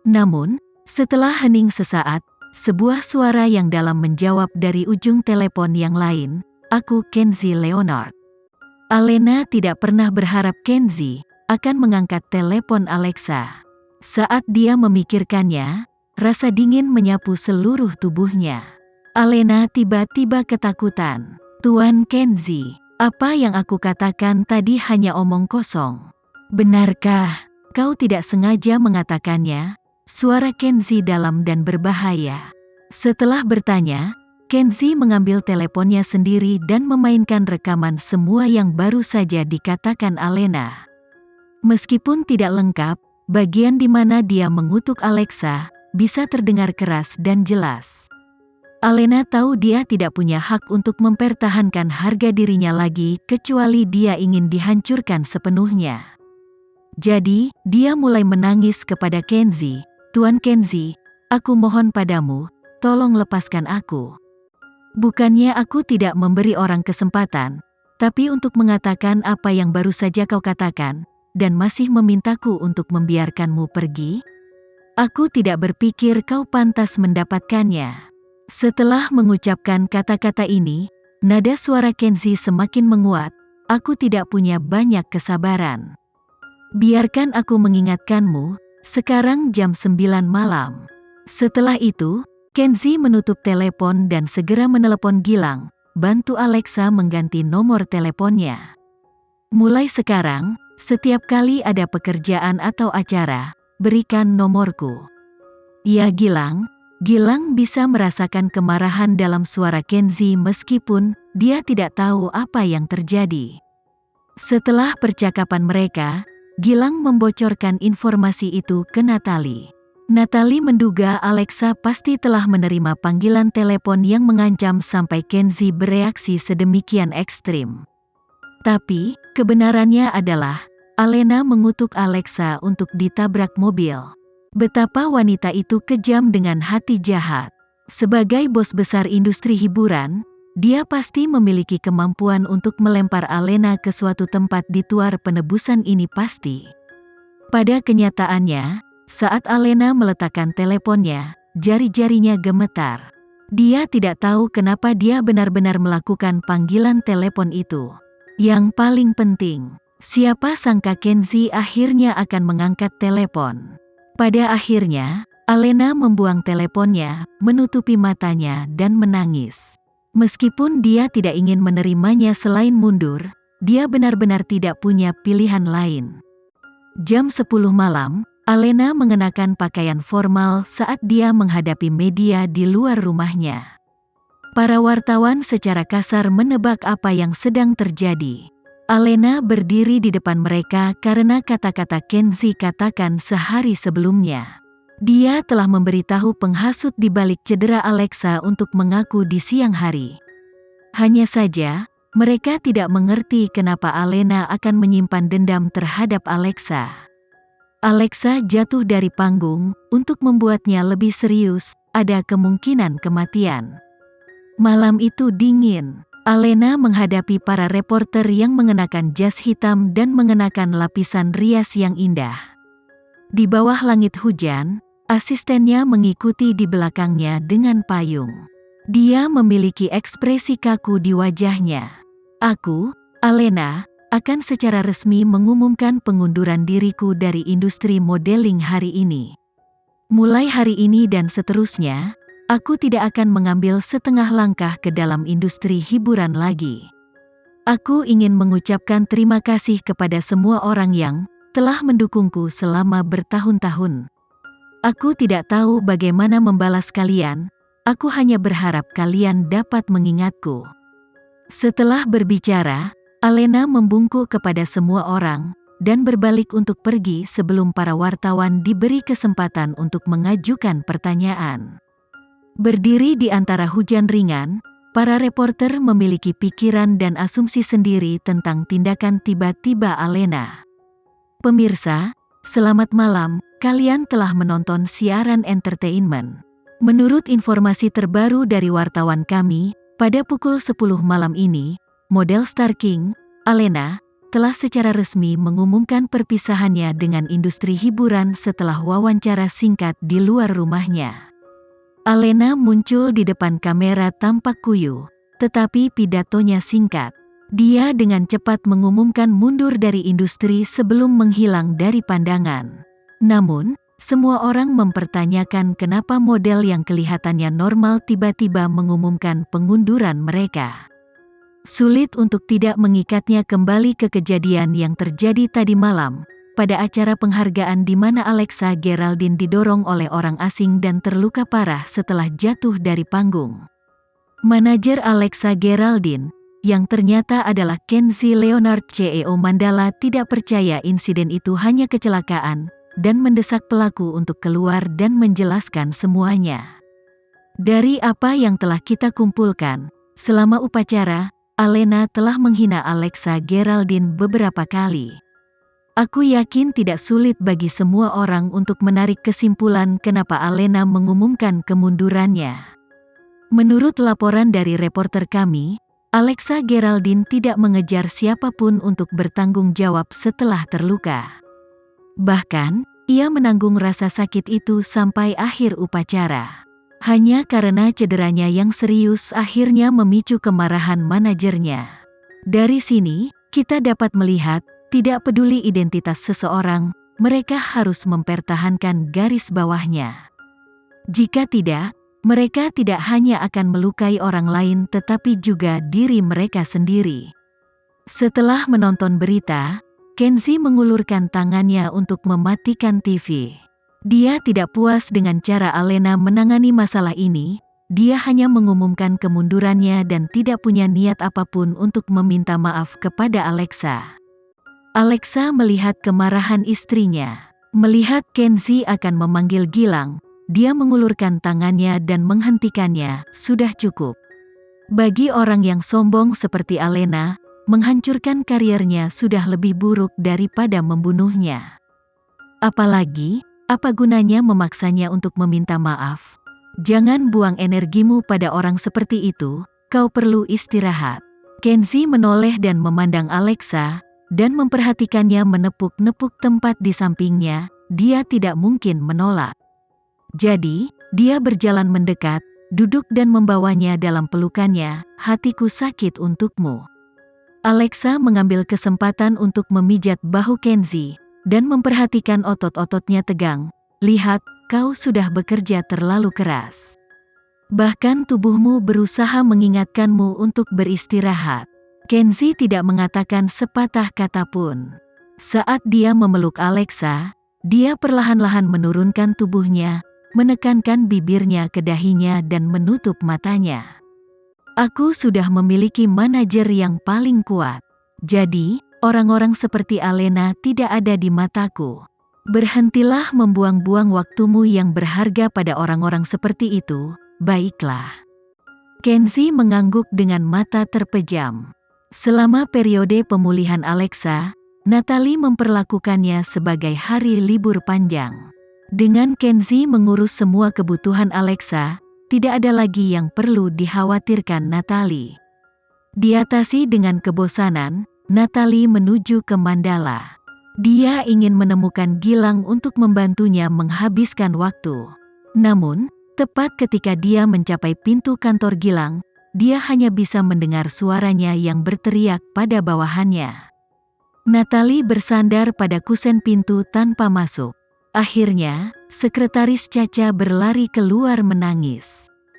Namun, setelah hening sesaat, sebuah suara yang dalam menjawab dari ujung telepon yang lain, "Aku Kenzie Leonard." Alena tidak pernah berharap Kenzie akan mengangkat telepon Alexa. Saat dia memikirkannya, rasa dingin menyapu seluruh tubuhnya. Alena tiba-tiba ketakutan. "Tuan Kenzie, apa yang aku katakan tadi hanya omong kosong. Benarkah kau tidak sengaja mengatakannya?" Suara Kenzie dalam dan berbahaya. Setelah bertanya, Kenzie mengambil teleponnya sendiri dan memainkan rekaman semua yang baru saja dikatakan Alena. Meskipun tidak lengkap, bagian di mana dia mengutuk Alexa bisa terdengar keras dan jelas. Alena tahu dia tidak punya hak untuk mempertahankan harga dirinya lagi kecuali dia ingin dihancurkan sepenuhnya. Jadi, dia mulai menangis kepada Kenzie. "Tuan Kenzie, aku mohon padamu, tolong lepaskan aku. Bukannya aku tidak memberi orang kesempatan, tapi untuk mengatakan apa yang baru saja kau katakan, dan masih memintaku untuk membiarkanmu pergi? Aku tidak berpikir kau pantas mendapatkannya." Setelah mengucapkan kata-kata ini, nada suara Kenzie semakin menguat. "Aku tidak punya banyak kesabaran. Biarkan aku mengingatkanmu, sekarang jam 9 malam. Setelah itu, Kenzie menutup telepon dan segera menelepon Gilang, bantu Alexa mengganti nomor teleponnya. "Mulai sekarang, setiap kali ada pekerjaan atau acara, berikan nomorku." "Ya Gilang." Gilang bisa merasakan kemarahan dalam suara Kenzie meskipun dia tidak tahu apa yang terjadi. Setelah percakapan mereka, Gilang membocorkan informasi itu ke Natalie. Natalie menduga Alexa pasti telah menerima panggilan telepon yang mengancam sampai Kenzie bereaksi sedemikian ekstrim. Tapi, kebenarannya adalah, Alena mengutuk Alexa untuk ditabrak mobil. Betapa wanita itu kejam dengan hati jahat. Sebagai bos besar industri hiburan, dia pasti memiliki kemampuan untuk melempar Alena ke suatu tempat di tuar penebusan ini pasti. Pada kenyataannya, saat Alena meletakkan teleponnya, jari-jarinya gemetar. Dia tidak tahu kenapa dia benar-benar melakukan panggilan telepon itu. Yang paling penting, siapa sangka Kenzie akhirnya akan mengangkat telepon. Pada akhirnya, Alena membuang teleponnya, menutupi matanya dan menangis. Meskipun dia tidak ingin menerimanya selain mundur, dia benar-benar tidak punya pilihan lain. Jam 10 malam, Alena mengenakan pakaian formal saat dia menghadapi media di luar rumahnya. Para wartawan secara kasar menebak apa yang sedang terjadi. Alena berdiri di depan mereka karena kata-kata Kenzie katakan sehari sebelumnya. Dia telah memberitahu penghasut di balik cedera Alexa untuk mengaku di siang hari. Hanya saja, mereka tidak mengerti kenapa Alena akan menyimpan dendam terhadap Alexa. Alexa jatuh dari panggung, untuk membuatnya lebih serius, ada kemungkinan kematian. Malam itu dingin. Alena menghadapi para reporter yang mengenakan jas hitam dan mengenakan lapisan rias yang indah. Di bawah langit hujan, asistennya mengikuti di belakangnya dengan payung. Dia memiliki ekspresi kaku di wajahnya. "Aku, Alena, akan secara resmi mengumumkan pengunduran diriku dari industri modeling hari ini. Mulai hari ini dan seterusnya, aku tidak akan mengambil setengah langkah ke dalam industri hiburan lagi. Aku ingin mengucapkan terima kasih kepada semua orang yang telah mendukungku selama bertahun-tahun. Aku tidak tahu bagaimana membalas kalian, aku hanya berharap kalian dapat mengingatku." Setelah berbicara, Alena membungkuk kepada semua orang, dan berbalik untuk pergi sebelum para wartawan diberi kesempatan untuk mengajukan pertanyaan. Berdiri di antara hujan ringan, para reporter memiliki pikiran dan asumsi sendiri tentang tindakan tiba-tiba Alena. Pemirsa, selamat malam, kalian telah menonton siaran entertainment. Menurut informasi terbaru dari wartawan kami, pada pukul 10 malam ini, model Star King, Alena, telah secara resmi mengumumkan perpisahannya dengan industri hiburan setelah wawancara singkat di luar rumahnya. Alena muncul di depan kamera tampak kuyu, tetapi pidatonya singkat. Dia dengan cepat mengumumkan mundur dari industri sebelum menghilang dari pandangan. Namun, semua orang mempertanyakan kenapa model yang kelihatannya normal tiba-tiba mengumumkan pengunduran mereka. Sulit untuk tidak mengikatnya kembali ke kejadian yang terjadi tadi malam, pada acara penghargaan di mana Alexa Geraldine didorong oleh orang asing dan terluka parah setelah jatuh dari panggung. Manajer Alexa Geraldine, yang ternyata adalah Kenzie Leonard CEO Mandala, tidak percaya insiden itu hanya kecelakaan, dan mendesak pelaku untuk keluar dan menjelaskan semuanya. Dari apa yang telah kita kumpulkan, selama upacara, Alena telah menghina Alexa Geraldine beberapa kali. Aku yakin tidak sulit bagi semua orang untuk menarik kesimpulan kenapa Alena mengumumkan kemundurannya. Menurut laporan dari reporter kami, Alexa Geraldine tidak mengejar siapapun untuk bertanggung jawab setelah terluka. Bahkan, ia menanggung rasa sakit itu sampai akhir upacara. Hanya karena cederanya yang serius akhirnya memicu kemarahan manajernya. Dari sini, kita dapat melihat, tidak peduli identitas seseorang, mereka harus mempertahankan garis bawahnya. Jika tidak, mereka tidak hanya akan melukai orang lain tetapi juga diri mereka sendiri. Setelah menonton berita, Kenzie mengulurkan tangannya untuk mematikan TV. Dia tidak puas dengan cara Alena menangani masalah ini, dia hanya mengumumkan kemundurannya dan tidak punya niat apapun untuk meminta maaf kepada Alexa. Alexa melihat kemarahan istrinya. Melihat Kenzie akan memanggil Gilang, dia mengulurkan tangannya dan menghentikannya. Sudah cukup. Bagi orang yang sombong seperti Alena, menghancurkan karirnya sudah lebih buruk daripada membunuhnya. Apalagi, apa gunanya memaksanya untuk meminta maaf? Jangan buang energimu pada orang seperti itu, kau perlu istirahat. Kenzie menoleh dan memandang Alexa, dan memperhatikannya menepuk-nepuk tempat di sampingnya. Dia tidak mungkin menolak. Jadi, dia berjalan mendekat, duduk dan membawanya dalam pelukannya. Hatiku sakit untukmu. Alexa mengambil kesempatan untuk memijat bahu Kenzie, dan memperhatikan otot-ototnya tegang. Lihat, kau sudah bekerja terlalu keras. Bahkan tubuhmu berusaha mengingatkanmu untuk beristirahat. Kenzie tidak mengatakan sepatah kata pun. Saat dia memeluk Alexa, dia perlahan-lahan menurunkan tubuhnya, menekankan bibirnya ke dahinya dan menutup matanya. Aku sudah memiliki manajer yang paling kuat. Jadi, orang-orang seperti Alena tidak ada di mataku. Berhentilah membuang-buang waktumu yang berharga pada orang-orang seperti itu, baiklah. Kenzie mengangguk dengan mata terpejam. Selama periode pemulihan Alexa, Natalie memperlakukannya sebagai hari libur panjang. Dengan Kenzie mengurus semua kebutuhan Alexa, tidak ada lagi yang perlu dikhawatirkan Natalie. Diatasi dengan kebosanan, Natalie menuju ke Mandala. Dia ingin menemukan Gilang untuk membantunya menghabiskan waktu. Namun, tepat ketika dia mencapai pintu kantor Gilang, dia hanya bisa mendengar suaranya yang berteriak pada bawahannya. Natalie bersandar pada kusen pintu tanpa masuk. Akhirnya, sekretaris Caca berlari keluar menangis.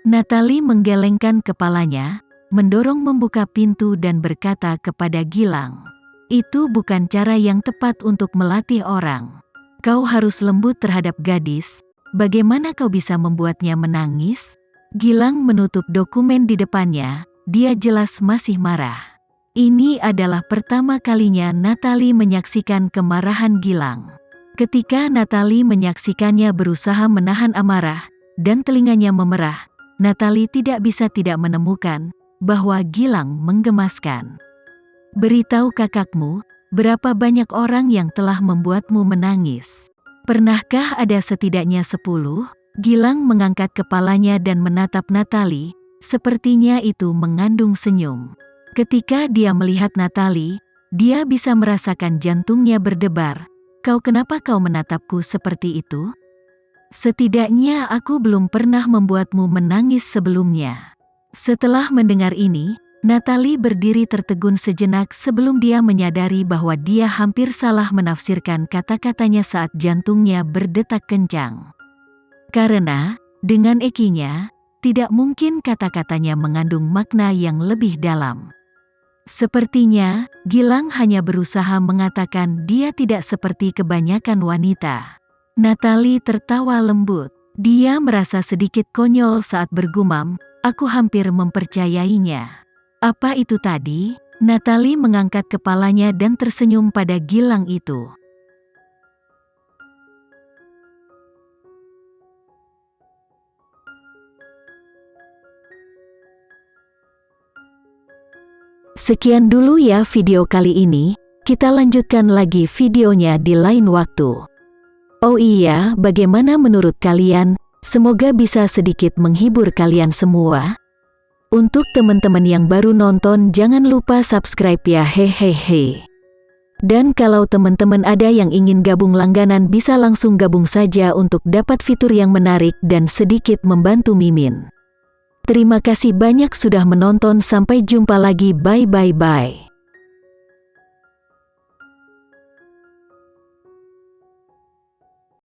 Natalie menggelengkan kepalanya, mendorong membuka pintu dan berkata kepada Gilang, "Itu bukan cara yang tepat untuk melatih orang. Kau harus lembut terhadap gadis. Bagaimana kau bisa membuatnya menangis?" Gilang menutup dokumen di depannya, dia jelas masih marah. Ini adalah pertama kalinya Natalie menyaksikan kemarahan Gilang. Ketika Natalie menyaksikannya berusaha menahan amarah, dan telinganya memerah, Natalie tidak bisa tidak menemukan bahwa Gilang menggemaskan. "Beritahu kakakmu, berapa banyak orang yang telah membuatmu menangis? Pernahkah ada setidaknya 10? Gilang mengangkat kepalanya dan menatap Natalie, sepertinya itu mengandung senyum. Ketika dia melihat Natalie, Dia bisa merasakan jantungnya berdebar. Kau kenapa kau menatapku seperti itu? Setidaknya aku belum pernah membuatmu menangis sebelumnya. Setelah mendengar ini, Natalie berdiri tertegun sejenak sebelum dia menyadari bahwa dia hampir salah menafsirkan kata-katanya saat jantungnya berdetak kencang. Karena, dengan ekinya, tidak mungkin kata-katanya mengandung makna yang lebih dalam. Sepertinya, Gilang hanya berusaha mengatakan dia tidak seperti kebanyakan wanita. Natalie tertawa lembut. Dia merasa sedikit konyol saat bergumam, aku hampir mempercayainya. Apa itu tadi? Natalie mengangkat kepalanya dan tersenyum pada Gilang itu. Sekian dulu ya video kali ini, kita lanjutkan lagi videonya di lain waktu. Oh iya, bagaimana menurut kalian? Semoga bisa sedikit menghibur kalian semua. Untuk teman-teman yang baru nonton, jangan lupa subscribe ya, hehehe. Dan kalau teman-teman ada yang ingin gabung langganan, bisa langsung gabung saja untuk dapat fitur yang menarik dan sedikit membantu Mimin. Terima kasih banyak sudah menonton, sampai jumpa lagi, bye.